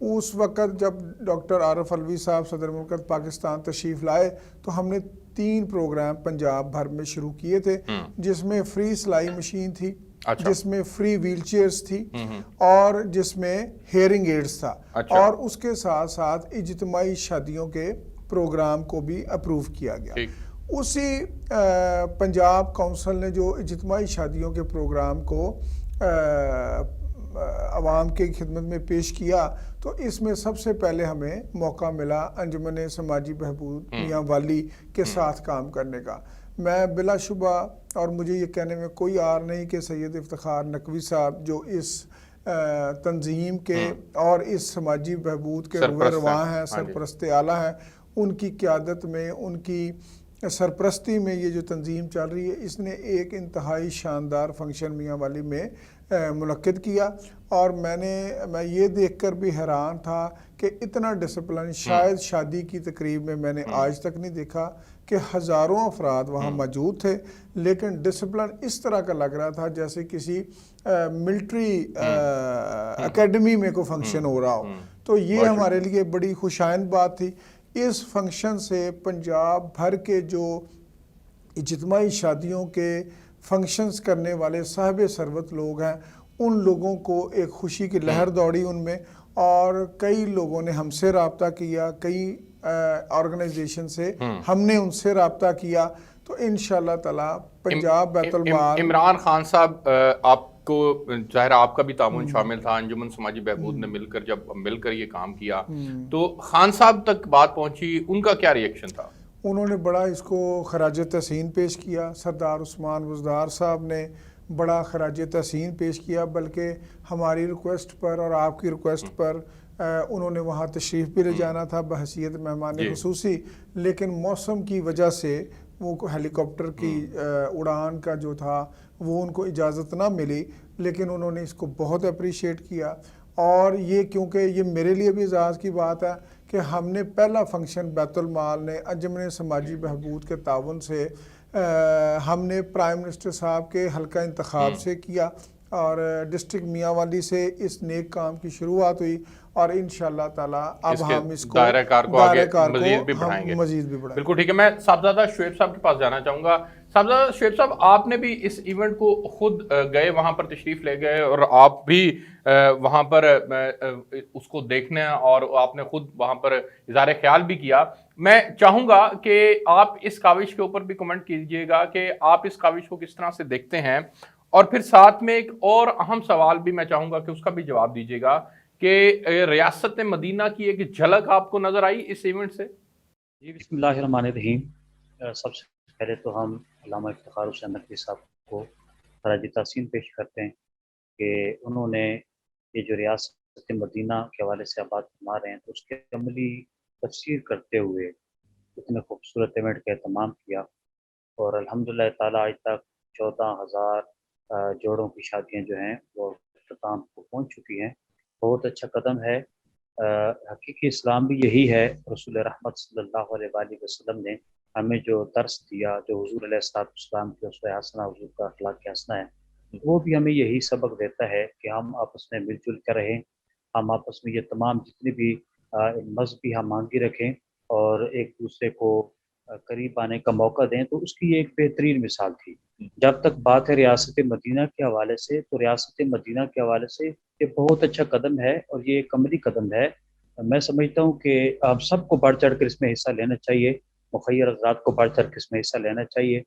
اس وقت جب ڈاکٹر عارف الوی صاحب صدر مملکت پاکستان تشریف لائے تو ہم نے 3 پروگرام پنجاب بھر میں شروع کیے تھے، جس میں فری سلائی مشین تھی، جس میں فری ویل چیئرز تھی، اور جس میں ہیئرنگ ایڈز تھا، اور اس کے ساتھ ساتھ اجتماعی شادیوں کے پروگرام کو بھی اپروو کیا گیا۔ اسی پنجاب کونسل نے جو اجتماعی شادیوں کے پروگرام کو عوام کی خدمت میں پیش کیا، تو اس میں سب سے پہلے ہمیں موقع ملا انجمن سماجی بہبود میاں والی کے ساتھ کام کرنے کا۔ میں بلا شبہ، اور مجھے یہ کہنے میں کوئی عار نہیں کہ سید افتخار نقوی صاحب جو اس تنظیم کے اور اس سماجی بہبود کے روح رواں ہیں، سرپرست اعلیٰ ہیں، ان کی قیادت میں، ان کی سرپرستی میں یہ جو تنظیم چل رہی ہے، اس نے ایک انتہائی شاندار فنکشن میاں والی میں منعقد کیا، اور میں یہ دیکھ کر بھی حیران تھا کہ اتنا ڈسپلن شاید شادی کی تقریب میں نے آج تک نہیں دیکھا، کہ ہزاروں افراد وہاں موجود تھے، لیکن ڈسپلن اس طرح کا لگ رہا تھا جیسے کسی ملٹری اکیڈمی میں کوئی فنکشن ہو رہا ہو۔ تو یہ ہمارے لیے بڑی خوشائند بات تھی۔ اس فنکشن سے پنجاب بھر کے جو اجتماعی شادیوں کے فنکشنز کرنے والے صاحب ثروت لوگ ہیں، ان لوگوں کو ایک خوشی کی لہر دوڑی ان میں، اور کئی لوگوں نے ہم سے رابطہ کیا، کئی آرگنائزیشن سے ہم نے ان سے رابطہ کیا، تو انشاءاللہ تعالی پنجاب بیت المال۔ عمران خان صاحب، آپ کو ظاہر آپ کا بھی تعاون شامل تھا، انجمن سماجی بہبود نے مل کر یہ کام کیا، تو خان صاحب تک بات پہنچی، ان کا کیا ریئیکشن تھا؟ انہوں نے بڑا اس کو خراج تحسین پیش کیا، سردار عثمان بزدار صاحب نے بڑا خراج تحسین پیش کیا، بلکہ ہماری ریکویسٹ پر اور آپ کی ریکویسٹ پر انہوں نے وہاں تشریف بھی لے جانا تھا بحیثیت مہمان خصوصی، لیکن موسم کی وجہ سے وہ ہیلی کاپٹر کی اڑان کا جو تھا وہ ان کو اجازت نہ ملی، لیکن انہوں نے اس کو بہت اپریشیٹ کیا، اور یہ کیونکہ یہ میرے لیے بھی اعزاز کی بات ہے کہ ہم نے پہلا فنکشن بیت المال نے انجمن سماجی بہبود کے تعاون سے ہم نے پرائم منسٹر صاحب کے حلقہ انتخاب سے کیا، اور ڈسٹرکٹ میاں والی سے اس نیک کام کی شروعات ہوئی، اور انشاءاللہ تعالی اب ہم اس کو دائرہ کار کو آگے مزید بھی بڑھائیں گے۔ بالکل ٹھیک ہے، میں صاحبزادہ شعیب صاحب کے پاس جانا چاہوں گا۔ صاحبزادہ شعیب صاحب، آپ نے بھی اس ایونٹ کو خود گئے، وہاں پر تشریف لے گئے، اور آپ بھی وہاں پر اس کو دیکھنے، اور آپ نے خود وہاں پر اظہار خیال بھی کیا۔ میں چاہوں گا کہ آپ اس کاوش کے اوپر بھی کمنٹ کیجئے گا کہ آپ اس کاوش کو کس طرح سے دیکھتے ہیں، اور پھر ساتھ میں ایک اور اہم سوال بھی میں چاہوں گا کہ اس کا بھی جواب دیجئے گا کہ ریاست مدینہ کی ایک جھلک آپ کو نظر آئی اس ایونٹ سے؟ جی، بسم اللہ الرحمن الرحیم۔ سب سے پہلے تو ہم علامہ افتخار حسین نقوی صاحب کو خراج تحسین پیش کرتے ہیں کہ انہوں نے یہ جو ریاست مدینہ کے حوالے سے بات فرما رہے ہیں، تو اس کے عملی تفسیر کرتے ہوئے اتنے خوبصورت ایونٹ کا اہتمام کیا، اور الحمدللہ تعالیٰ آج تک 14,000 جوڑوں کی شادیاں جو ہیں وہ اختتام کو پہنچ چکی ہیں۔ بہت اچھا قدم ہے۔ حقیقی اسلام بھی یہی ہے۔ رسول رحمت صلی اللہ علیہ وآلہ وسلم نے ہمیں جو درس دیا، جو حضور علیہ السلام کی اسوہ حسنہ، حضور کا اخلاق حسنہ ہے، وہ بھی ہمیں یہی سبق دیتا ہے کہ ہم آپس میں مل جل کر رہیں، ہم آپس میں یہ تمام جتنی بھی مذہبی ہم مانگی رکھیں، اور ایک دوسرے کو قریب آنے کا موقع دیں۔ تو اس کی یہ ایک بہترین مثال تھی۔ جب تک بات ہے ریاست مدینہ کے حوالے سے، تو ریاست مدینہ کے حوالے سے یہ بہت اچھا قدم ہے، اور یہ ایک عملی قدم ہے۔ میں سمجھتا ہوں کہ آپ سب کو بڑھ چڑھ کر اس میں حصہ لینا چاہیے، مخیر حضرات کو بڑھ چڑھ کر اس میں حصہ لینا چاہیے،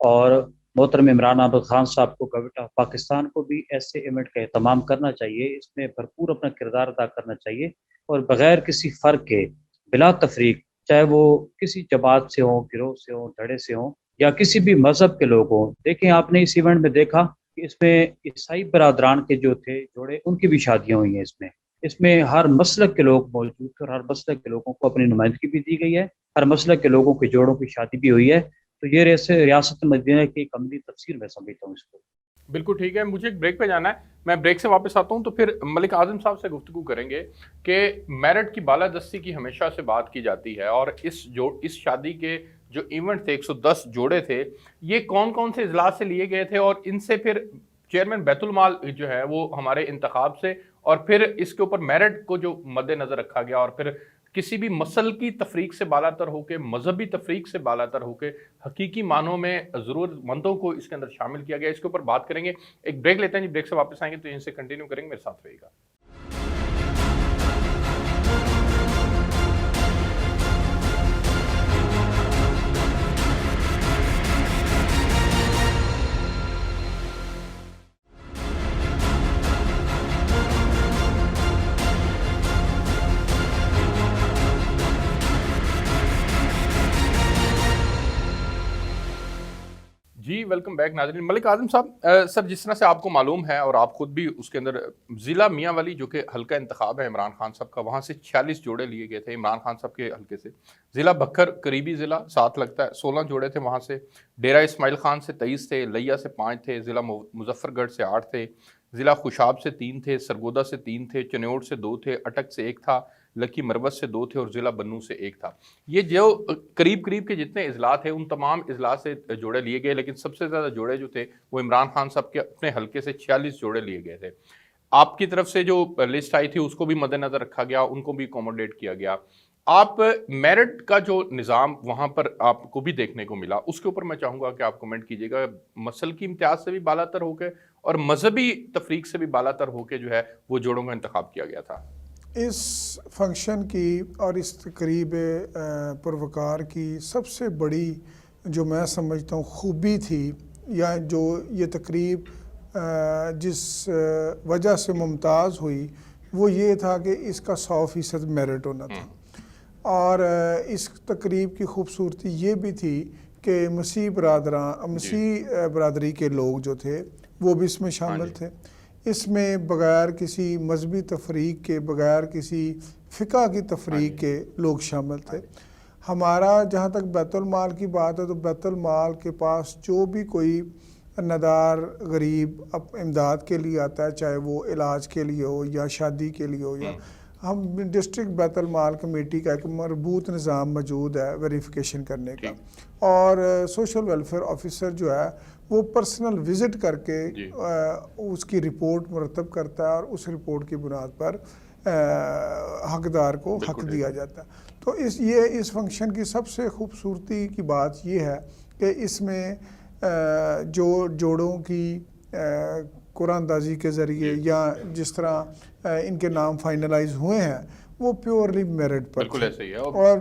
اور محترم عمران احمد خان صاحب کو، گورنمنٹ آف پاکستان کو بھی ایسے ایونٹ کا اہتمام کرنا چاہیے، اس میں بھرپور اپنا کردار ادا کرنا چاہیے، اور بغیر کسی فرق کے، بلا تفریق، چاہے وہ کسی جماعت سے ہوں، گروہ سے ہوں، دھڑے سے ہوں، یا کسی بھی مذہب کے لوگ ہوں۔ دیکھیں، آپ نے اس ایونٹ میں دیکھا کہ اس میں عیسائی برادران کے جو تھے جوڑے، ان کی بھی شادیاں ہوئی ہیں۔ اس میں ہر مسلک کے لوگ موجود تھے، اور ہر مسلک کے لوگوں کو اپنی نمائندگی بھی دی گئی ہے، ہر مسلک کے لوگوں کے جوڑوں کی شادی بھی ہوئی ہے۔ تو یہ ریاست مدینہ کی ایک عملی تفسیر میں سمجھتا ہوں اس کو۔ بالکل ٹھیک ہے، مجھے ایک بریک پہ جانا ہے، میں بریک سے واپس آتا ہوں تو پھر ملک اعظم صاحب سے گفتگو کریں گے کہ میرٹ کی بالادستی کی ہمیشہ سے بات کی جاتی ہے، اور اس شادی کے جو ایونٹ تھے، 110 جوڑے تھے، یہ کون کون سے اضلاع سے لیے گئے تھے، اور ان سے پھر چیئرمین بیت المال جو ہے وہ ہمارے انتخاب سے اور پھر اس کے اوپر میرٹ کو جو مد نظر رکھا گیا اور پھر کسی بھی مسل کی تفریق سے بالا تر ہو کے مذہبی تفریق سے بالا تر ہو کے حقیقی معنوں میں ضرورت مندوں کو اس کے اندر شامل کیا گیا. اس کے اوپر بات کریں گے, ایک بریک لیتے ہیں جی, بریک سے واپس آئیں گے تو ان سے کنٹینیو کریں گے, میرے ساتھ رہیے گا. جی ویلکم بیک ناظرین. ملک اعظم صاحب, سر جس طرح سے آپ کو معلوم ہے اور آپ خود بھی اس کے اندر ضلع میاں والی جو کہ حلقہ انتخاب ہے عمران خان صاحب کا, وہاں سے 46 جوڑے لیے گئے تھے عمران خان صاحب کے حلقے سے. ضلع بکھر قریبی ضلع ساتھ لگتا ہے, 16 جوڑے تھے وہاں سے. ڈیرہ اسماعیل خان سے 23 تھے, لیا سے 5 تھے, ضلع مظفر گڑھ سے 8 تھے, ضلع خوشاب سے 3 تھے, سرگودا سے 3 تھے, چنیوٹ سے 2 تھے, اٹک سے 1 تھا, لکی مروت سے 2 تھے اور ضلع بنو سے 1 تھا. یہ جو قریب کے جتنے اضلاع تھے ان تمام اضلاع سے جوڑے لیے گئے, لیکن سب سے زیادہ جوڑے جو تھے وہ عمران خان صاحب کے اپنے حلقے سے 46 جوڑے لیے گئے تھے. آپ کی طرف سے جو لسٹ آئی تھی اس کو بھی مد نظر رکھا گیا, ان کو بھی اکوموڈیٹ کیا گیا. آپ میرٹ کا جو نظام وہاں پر آپ کو بھی دیکھنے کو ملا, اس کے اوپر میں چاہوں گا کہ آپ کمنٹ کیجیے گا. مسل کی امتیاز سے بھی بالا تر ہو کے اور مذہبی تفریق سے بھی بالا تر ہو کے جو ہے وہ جوڑوں کا انتخاب کیا گیا تھا. اس فنکشن کی اور اس تقریب پروقار کی سب سے بڑی جو میں سمجھتا ہوں خوبی تھی, یا جو یہ تقریب جس وجہ سے ممتاز ہوئی, وہ یہ تھا کہ اس کا 100% میرٹ ہونا تھا. اور اس تقریب کی خوبصورتی یہ بھی تھی کہ مسیح برادری کے لوگ جو تھے وہ بھی اس میں شامل تھے. اس میں بغیر کسی مذہبی تفریق کے, بغیر کسی فقہ کی تفریق کے لوگ شامل تھے. ہمارا جہاں تک بیت المال کی بات ہے تو بیت المال کے پاس جو بھی کوئی ندار غریب امداد کے لیے آتا ہے, چاہے وہ علاج کے لیے ہو یا شادی کے لیے ہو, یا ہم ڈسٹرکٹ بیت المال کمیٹی کا ایک مربوط نظام موجود ہے ویریفیکیشن کرنے کا, اور سوشل ویلفیئر آفیسر جو ہے وہ پرسنل وزٹ کر کے اس کی رپورٹ مرتب کرتا ہے اور اس رپورٹ کی بنیاد پر حقدار کو حق دیا جاتا ہے. تو اس فنکشن کی سب سے خوبصورتی کی بات یہ ہے کہ اس میں جو جوڑوں کی قرآن اندازی کے ذریعے یا جس طرح ان کے نام فائنلائز ہوئے ہیں وہ پیورلی میرٹ پر تھے, اور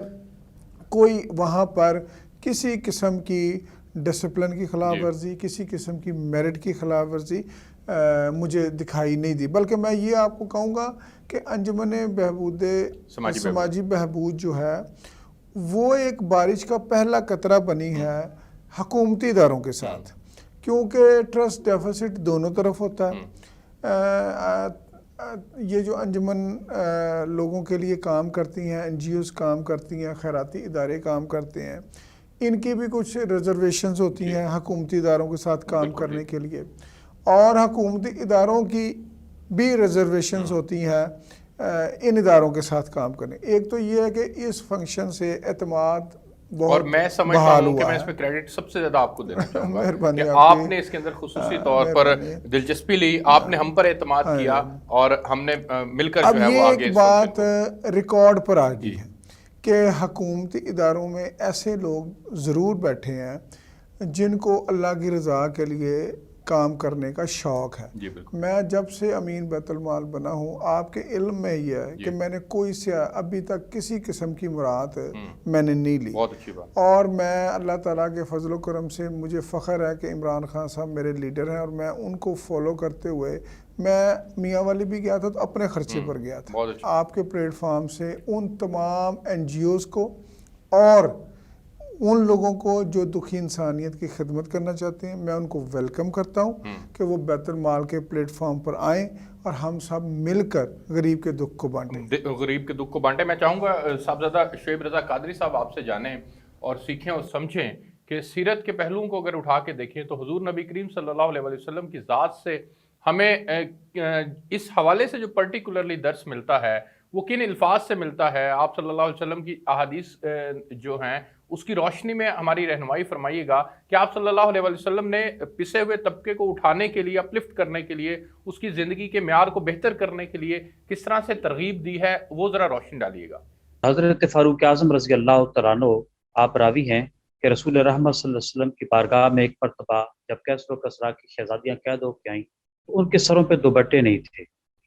کوئی وہاں پر کسی قسم کی ڈسپلن کی خلاف ورزی, کسی قسم کی میرٹ کی خلاف ورزی مجھے دکھائی نہیں دی. بلکہ میں یہ آپ کو کہوں گا کہ انجمن بہبود سماجی بہبود جو ہے وہ ایک بارش کا پہلا قطرہ بنی ہے حکومتی اداروں کے ساتھ, کیونکہ ٹرسٹ ڈیفیسٹ دونوں طرف ہوتا ہے. یہ جو انجمن لوگوں کے لیے کام کرتی ہیں, این جی اوز کام کرتی ہیں, خیراتی ادارے کام کرتے ہیں, ان کی بھی کچھ ریزرویشنز ہوتی ہیں حکومتی اداروں کے ساتھ کام کرنے کے لیے, اور حکومتی اداروں کی بھی ریزرویشنز ہوتی ہیں ان اداروں کے ساتھ کام کرنے. ایک تو یہ ہے کہ اس فنکشن سے اعتماد اور میں سمجھتا ہوں کہ میں اس میں کریڈٹ سب سے زیادہ آپ کو دینا چاہوں گا کہ آپ نے اس کے اندر خصوصی طور پر دلچسپی لی, آپ نے ہم پر اعتماد کیا اور ہم نے مل کر جو ہے وہ آگے. ایک بات ریکارڈ پر آ گئی ہے کہ حکومتی اداروں میں ایسے لوگ ضرور بیٹھے ہیں جن کو اللہ کی رضا کے لیے کام کرنے کا شوق ہے. میں جب سے امین بیت المال بنا ہوں, آپ کے علم میں یہ ہے کہ میں نے کوئی سے ابھی تک کسی قسم کی مراد میں نے نہیں لی. بہت اچھی بات. اور میں اللہ تعالیٰ کے فضل و کرم سے مجھے فخر ہے کہ عمران خان صاحب میرے لیڈر ہیں, اور میں ان کو فالو کرتے ہوئے میں میاں والی بھی گیا تھا تو اپنے خرچے پر گیا تھا. آپ کے پلیٹ فارم سے ان تمام این جی اوز کو اور ان لوگوں کو جو دکھی انسانیت کی خدمت کرنا چاہتے ہیں, میں ان کو ویلکم کرتا ہوں کہ وہ بیت المال کے پلیٹ فارم پر آئیں اور ہم سب مل کر غریب کے دکھ کو بانٹیں. میں چاہوں گا صاحبزادہ شعیب رضا قادری صاحب آپ سے جانیں اور سیکھیں اور سمجھیں کہ سیرت کے پہلوؤں کو اگر اٹھا کے دیکھیں تو حضور نبی کریم صلی اللہ علیہ وسلم کی ذات سے ہمیں اس حوالے سے جو پرٹیکولرلی درس ملتا ہے وہ کن الفاظ سے ملتا ہے. آپ صلی اللہ علیہ وسلم کی احادیث جو ہیں اس کی روشنی میں ہماری رہنمائی فرمائیے گا کہ آپ صلی اللہ علیہ وسلم نے پسے ہوئے طبقے کو اٹھانے کے لیے، اپلفٹ کرنے کے لیے، اس کی زندگی کے معیار کو بہتر کرنے کے لیے کس طرح سے ترغیب دی ہے، وہ ذرا روشنی ڈالیے گا۔ حضرت فاروق اعظم رضی اللہ تعالیٰ عنہ آپ راوی ہیں کہ رسول رحمت صلی اللہ علیہ وسلم کی بارگاہ میں ایک مرتبہ جب کیسر و کسریٰ کی شہزادیاں قید ہو کے آئیں تو ان کے سروں پہ دوپٹے نہیں تھے،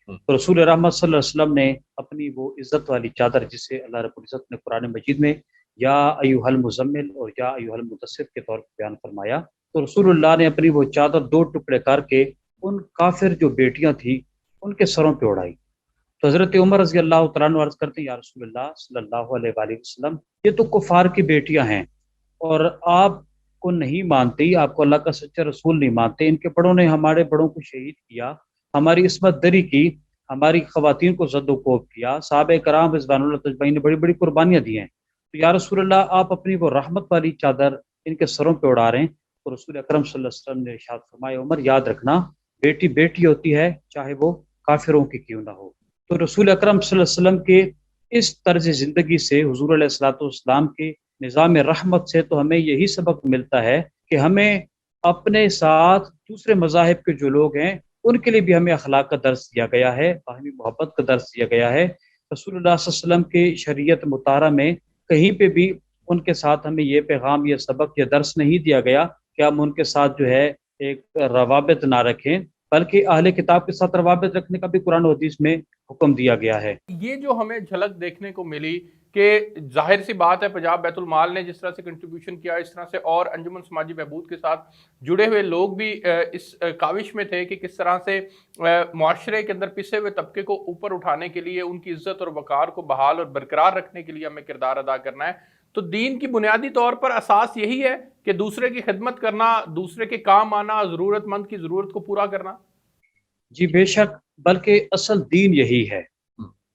تو رسول رحمت صلی اللہ علیہ وسلم نے اپنی وہ عزت والی چادر، جسے اللہ رب العزت نے قرآن مجید میں یا ایھا المزمل اور یا ایھا المدثر کے طور پر بیان فرمایا، تو رسول اللہ نے اپنی وہ چادر دو ٹکڑے کر کے ان کافر جو بیٹیاں تھیں ان کے سروں پہ اڑائی۔ تو حضرت عمر رضی اللہ تعالیٰ عنہ عرض کرتے ہیں یا رسول اللہ صلی اللہ علیہ وآلہ وسلم، یہ تو کفار کی بیٹیاں ہیں اور آپ کو نہیں مانتے، آپ کو اللہ کا سچا رسول نہیں مانتے، ان کے بڑوں نے ہمارے بڑوں کو شہید کیا، ہماری عصمت دری کی، ہماری خواتین کو زد و کوب کیا، صحابہ کرام رضوان اللہ اجمعین نے بڑی بڑی قربانیاں دی ہیں، تو یا رسول اللہ آپ اپنی وہ رحمت والی چادر ان کے سروں پہ اڑا رہے ہیں۔ تو رسول اکرم صلی اللہ علیہ وسلم نے ارشاد فرمایا عمر یاد رکھنا بیٹی بیٹی ہوتی ہے چاہے وہ کافروں کی کیوں نہ ہو۔ تو رسول اکرم صلی اللہ علیہ وسلم کے اس طرز زندگی سے، حضور علیہ الصلوۃ والسلام کے نظام رحمت سے تو ہمیں یہی سبق ملتا ہے کہ ہمیں اپنے ساتھ دوسرے مذاہب کے جو لوگ ہیں ان کے لیے بھی ہمیں اخلاق کا درس دیا گیا ہے، باہمی محبت کا درس دیا گیا ہے۔ رسول اللہ صلی اللہ علیہ وسلم کے شریعت مطہرہ میں کہیں پہ بھی ان کے ساتھ ہمیں یہ پیغام، یہ سبق، یہ درس نہیں دیا گیا کہ ہم ان کے ساتھ جو ہے ایک روابط نہ رکھیں، بلکہ اہل کتاب کے ساتھ روابط رکھنے کا بھی قرآن و حدیث میں حکم دیا گیا ہے۔ یہ جو ہمیں جھلک دیکھنے کو ملی کہ ظاہر سی بات ہے پنجاب بیت المال نے جس طرح سے کنٹریبیوشن کیا، اس طرح سے اور انجمن سماجی بہبود کے ساتھ جڑے ہوئے لوگ بھی اس کاوش میں تھے کہ کس طرح سے معاشرے کے اندر پسے ہوئے طبقے کو اوپر اٹھانے کے لیے، ان کی عزت اور وقار کو بحال اور برقرار رکھنے کے لیے ہمیں کردار ادا کرنا ہے۔ تو دین کی بنیادی طور پر اساس یہی ہے کہ دوسرے کی خدمت کرنا، دوسرے کے کام آنا، ضرورت مند کی ضرورت کو پورا کرنا۔ جی بے شک، بلکہ اصل دین یہی ہے،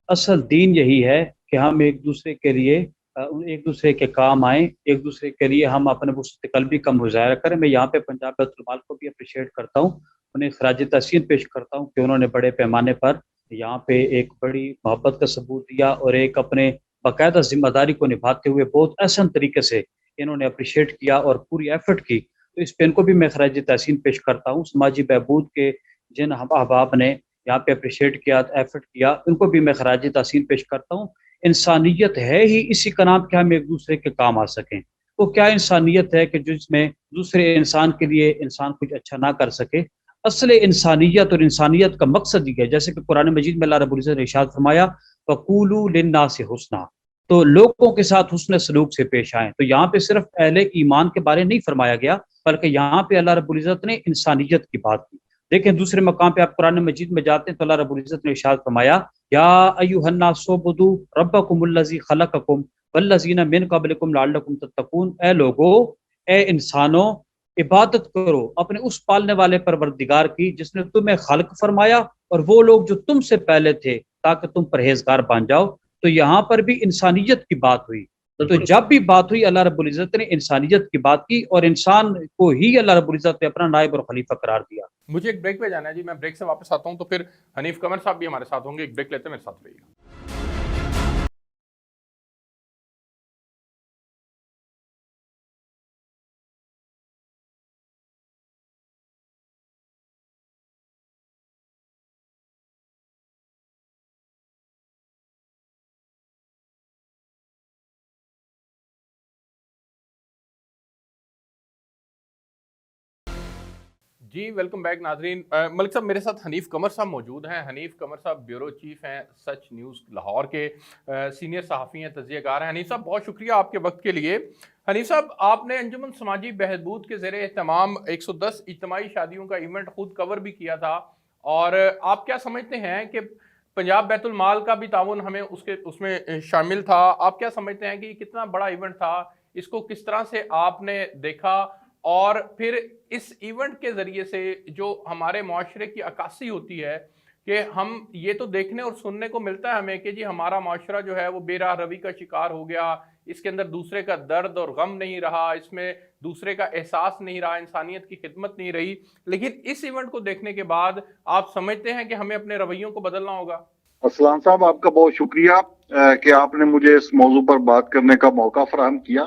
اصل دین یہی ہے کہ ہم ایک دوسرے کے لیے ایک دوسرے کے کام آئیں، ایک دوسرے کے لیے ہم اپنے وسعت قلبی کا مظاہرہ کریں۔ میں یہاں پہ پنجاب بیت المال کو بھی اپریشیٹ کرتا ہوں، انہیں خراج تحسین پیش کرتا ہوں کہ انہوں نے بڑے پیمانے پر یہاں پہ ایک بڑی محبت کا ثبوت دیا اور ایک اپنے باقاعدہ ذمہ داری کو نبھاتے ہوئے بہت احسن طریقے سے انہوں نے اپریشیٹ کیا اور پوری ایفرٹ کی، تو اس پہ ان کو بھی میں خراج تحسین پیش کرتا ہوں۔ سماجی بہبود کے جن احباب نے یہاں پہ اپریشیٹ کیا، ایفرٹ کیا، ان کو بھی میں خراج تحسین پیش کرتا ہوں۔ انسانیت ہے ہی اسی کا نام کہ ہم ایک دوسرے کے کام آ سکیں۔ وہ کیا انسانیت ہے کہ جس میں دوسرے انسان کے لیے انسان کچھ اچھا نہ کر سکے؟ اصل انسانیت اور انسانیت کا مقصد یہ ہے، جیسے کہ قرآن مجید میں اللہ رب العزت نے ارشاد فرمایا وَقُولُوا لِلنَّاسِ حُسْنًا، تو لوگوں کے ساتھ حسن سلوک سے پیش آئیں۔ تو یہاں پہ صرف اہل ایمان کے بارے نہیں فرمایا گیا، بلکہ یہاں پہ اللہ رب العزت نے انسانیت کی بات کی۔ دیکھیں دوسرے مقام پہ آپ قرآن مجید میں جاتے ہیں تو اللہ رب العزت نے ارشاد فرمایا یا ایھا الناس اعبدوا ربکم الذی خلقکم والذین من قبلکم لعلکم تتقون، اے لوگو، اے انسانوں، عبادت کرو اپنے اس پالنے والے پروردگار کی جس نے تمہیں خلق فرمایا اور وہ لوگ جو تم سے پہلے تھے تاکہ تم پرہیزگار بن جاؤ۔ تو یہاں پر بھی انسانیت کی بات ہوئی، تو جب بھی بات ہوئی اللہ رب العزت نے انسانیت کی بات کی اور انسان کو ہی اللہ رب العزت نے اپنا نائب اور خلیفہ قرار دیا۔ مجھے ایک بریک پہ جانا ہے جی، میں بریک سے واپس آتا ہوں تو پھر حنیف قمر صاحب بھی ہمارے ساتھ ہوں گے۔ ایک بریک لیتے ہیں، میرے ساتھ رہیے گا۔ جی ویلکم بیک ناظرین۔ ملک صاحب میرے ساتھ حنیف قمر صاحب موجود ہیں۔ حنیف قمر صاحب بیورو چیف ہیں سچ نیوز لاہور کے، سینئر صحافی ہیں، تجزیہ کار ہیں۔ حنیف صاحب بہت شکریہ آپ کے وقت کے لیے۔ حنیف صاحب آپ نے انجمن سماجی بہبود کے زیر اہتمام 110 اجتماعی شادیوں کا ایونٹ خود کور بھی کیا تھا، اور آپ کیا سمجھتے ہیں کہ پنجاب بیت المال کا بھی تعاون ہمیں اس میں شامل تھا؟ آپ کیا سمجھتے ہیں کہ یہ کتنا بڑا ایونٹ تھا، اس کو کس طرح سے آپ نے دیکھا، اور پھر اس ایونٹ کے ذریعے سے جو ہمارے معاشرے کی عکاسی ہوتی ہے کہ ہم یہ تو دیکھنے اور سننے کو ملتا ہے ہمیں کہ جی ہمارا معاشرہ جو ہے وہ بے راہ روی کا شکار ہو گیا، اس کے اندر دوسرے کا درد اور غم نہیں رہا، اس میں دوسرے کا احساس نہیں رہا، انسانیت کی خدمت نہیں رہی، لیکن اس ایونٹ کو دیکھنے کے بعد آپ سمجھتے ہیں کہ ہمیں اپنے رویوں کو بدلنا ہوگا؟ اسلام صاحب آپ کا بہت شکریہ کہ آپ نے مجھے اس موضوع پر بات کرنے کا موقع فراہم کیا۔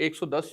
110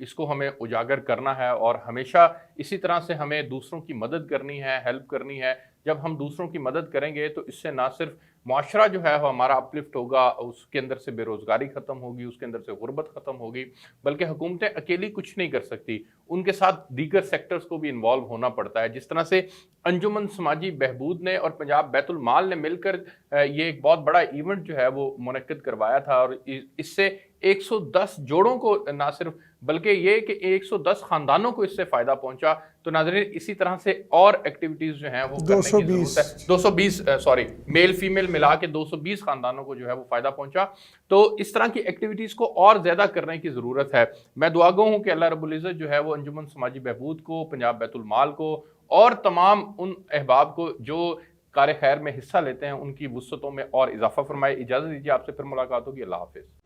اس کو ہمیں اجاگر کرنا ہے اور ہمیشہ اسی طرح سے ہمیں دوسروں کی مدد کرنی ہے، ہیلپ کرنی ہے۔ جب ہم دوسروں کی مدد کریں گے تو اس سے نہ صرف معاشرہ جو ہے وہ ہمارا اپلفٹ ہوگا، اس کے اندر سے بے روزگاری ختم ہوگی، اس کے اندر سے غربت ختم ہوگی، بلکہ حکومتیں اکیلی کچھ نہیں کر سکتی، ان کے ساتھ دیگر سیکٹرز کو بھی انوالو ہونا پڑتا ہے۔ جس طرح سے انجمن سماجی بہبود نے اور پنجاب بیت المال نے مل کر یہ ایک بہت بڑا ایونٹ جو ہے وہ منعقد کروایا تھا، اور اس سے 110 جوڑوں کو نہ صرف بلکہ یہ کہ 110 خاندانوں کو اس سے فائدہ پہنچا۔ تو ناظرین اسی طرح سے اور ایکٹیویٹیز جو ہیں وہ کرنے کی ضرورت ہے۔ 220 میل فیمیل ملا کے 220 خاندانوں کو جو ہے وہ فائدہ پہنچا۔ تو اس طرح کی ایکٹیویٹیز کو اور زیادہ کرنے کی ضرورت ہے۔ میں دعا گو ہوں کہ اللہ رب العزت جو ہے وہ انجمن سماجی بہبود کو، پنجاب بیت المال کو اور تمام ان احباب کو جو کار خیر میں حصہ لیتے ہیں ان کی وسعتوں میں اور اضافہ فرمائے۔ اجازت دیجیے، آپ سے پھر ملاقات ہوگی۔ اللہ حافظ۔